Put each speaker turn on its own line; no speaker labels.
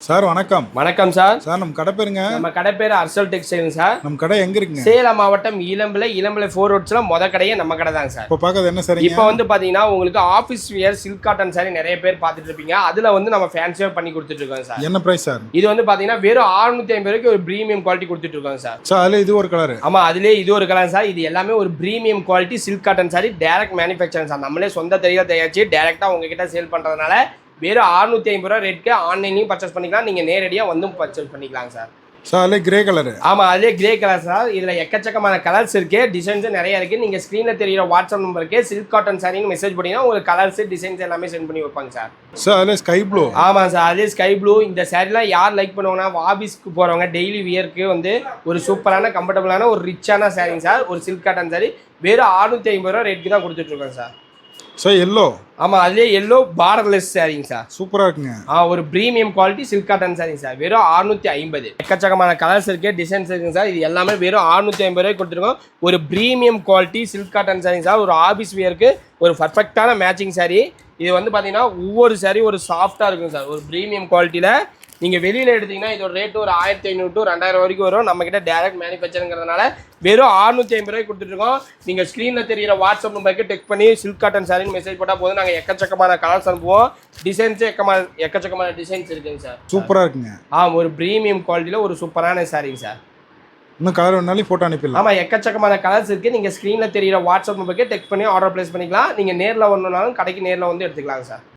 Sir வணக்கம்.
வணக்கம் sir.
Sir நம்ம கடை பேருங்க?
நம்ம கடை பேர் அர்சல் டெக்ஸ்டைல் சார்.
நம்ம கடை எங்க இருக்குங்க?
சேலம் மாவட்டம் இளம்பிள்ளை 4 ரோட்ஸ்ல கடையே நம்ம கடை தான் சார்.
இப்போ பார்க்கறது என்ன சார்?
இப்போ வந்து பாத்தீங்கன்னா உங்களுக்கு office wear silk cotton sorry நிறைய பேர் பார்த்துட்டு இருப்பீங்க. அதுல வந்து நம்ம ஃபேன்சியா பண்ணி கொடுத்துட்டு இருக்கோம் சார்.
என்ன பிரைஸ் சார்?
இது வந்து பாத்தீங்கன்னா வெறும் 650 ரூபாய்க்கு ஒரு பிரீமியம் குவாலிட்டி கொடுத்துட்டு இருக்கோம் சார்.
சார் அதுல இது ஒரு கலர்.
ஆமா, அதுலயே இது ஒரு கலர் சார். இது எல்லாமே ஒரு premium quality silk cotton sorry, direct manufacturing sir. நம்மளே சொந்த தெரியல தயாரிச்சு டைரக்டா உங்ககிட்ட சேல் பண்றதுனால வெறும் 650 ரூபா ரேட்க்கு ஆன்லைன்லையும் பர்ச்சேஸ் பண்ணிக்கலாம், நீங்கள் நேரடியாக வந்து பர்ச்சேஸ் பண்ணிக்கலாம் சார்.
சார் அதிலே கிரே கலர்.
ஆமாம், அதிலே கிரே கலர் சார். இதில் எக்கச்சக்கமான கலர்ஸ் இருக்குது, டிசைன்ஸும் நிறைய இருக்குது. நீங்கள் ஸ்க்ரீனில் தெரியிற வாட்ஸ்அப் நம்பருக்கு சில்க் காட்டன் சாரின்னு மெசேஜ் பண்ணிங்கன்னா உங்களுக்கு கலர்ஸ் டிசைன்ஸ் எல்லாமே சென்ட் பண்ணி வைப்பாங்க சார்.
சார் அதிலே ஸ்கை ப்ளூ.
ஆமாம் சார், அதிலே ஸ்கை ப்ளூ. இந்த சாரிலாம் யார் லைக் பண்ணுவாங்கன்னா ஆஃபீஸ்க்கு போகிறவங்க டெய்லி வியருக்கு வந்து ஒரு சூப்பரான கம்ஃபர்டபுளான ஒரு ரிச்சான சாரிங்க சார். ஒரு சில்க் காட்டன் சாரி வெறும் 650 ரூபா ரேட்டுக்கு தான் கொடுத்துட்ருக்கோம் சார்.
Sir yellow.
ஆமாம், அதுலேயே எல்லோ பார்டர்லெஸ் சாரிங்க சார்.
சூப்பராக இருக்குங்க.
ஒரு ப்ரீமியம் குவாலிட்டி சில்க் காட்டன் சாரிங்க சார். வெறும் 650. எக்கச்சக்கமான கலர்ஸ் இருக்குது, டிசைன்ஸ் இருக்குங்க சார். இது எல்லாமே வெறும் 650 ரூபாய்க்கு கொடுத்துருக்கோம். ஒரு ப்ரீமியம் குவாலிட்டி சில்க் காட்டன் சாரிங்க சார். ஒரு ஆஃபீஸ் வியருக்கு ஒரு பர்ஃபெக்டான மேட்சிங் சாரி. இது வந்து பார்த்தீங்கன்னா ஒவ்வொரு சாரி ஒரு சாஃப்டாக இருக்கும் சார். ஒரு ப்ரீமியம் குவாலிட்டியில் நீங்கள் வெளியில் எடுத்தீங்கன்னா இதோட ரேட்டு ஒரு 1500 to 2000 வரைக்கும் வரும். நம்மக்கிட்ட டேரக்ட் மேனுஃபேக்சருங்கிறதுனால வெறும் 650 ரூபாய்க்கு கொடுத்துட்ருக்கோம். நீங்கள் ஸ்க்ரீனில் தெரியிற வாட்ஸ்அப் நம்பருக்கு டெக் பண்ணி சில்க் காட்டன் சாரின்னு மெசேஜ் போட்டால் போதும். நாங்கள் எக்கச்சக்கமான கலர்ஸ் அனுப்புவோம். டிசைன்ஸு எக்கச்சக்கமான டிசைன்ஸ் இருக்குங்க சார்.
சூப்பராக இருக்குங்க.
ஒரு ப்ரீமியம் குவாலிட்டியில் ஒரு சூப்பரான சாரிங்க சார்.
இன்னும் கலர் வேணாலும் ஃபோட்டோ அனுப்பிடலாம்.
ஆமாம், எக்கச்சக்கமான கலர்ஸ் இருக்குது. நீங்கள் ஸ்க்ரீனில் தெரியிற வாட்ஸ்அப் நம்பருக்கு டெக் பண்ணி ஆர்டர் ப்ளேஸ் பண்ணிக்கலாம். நீங்கள் நேரில் வரணுன்னாலும் கடைக்கு நேரில் வந்து எடுத்துக்கலாங்க சார்.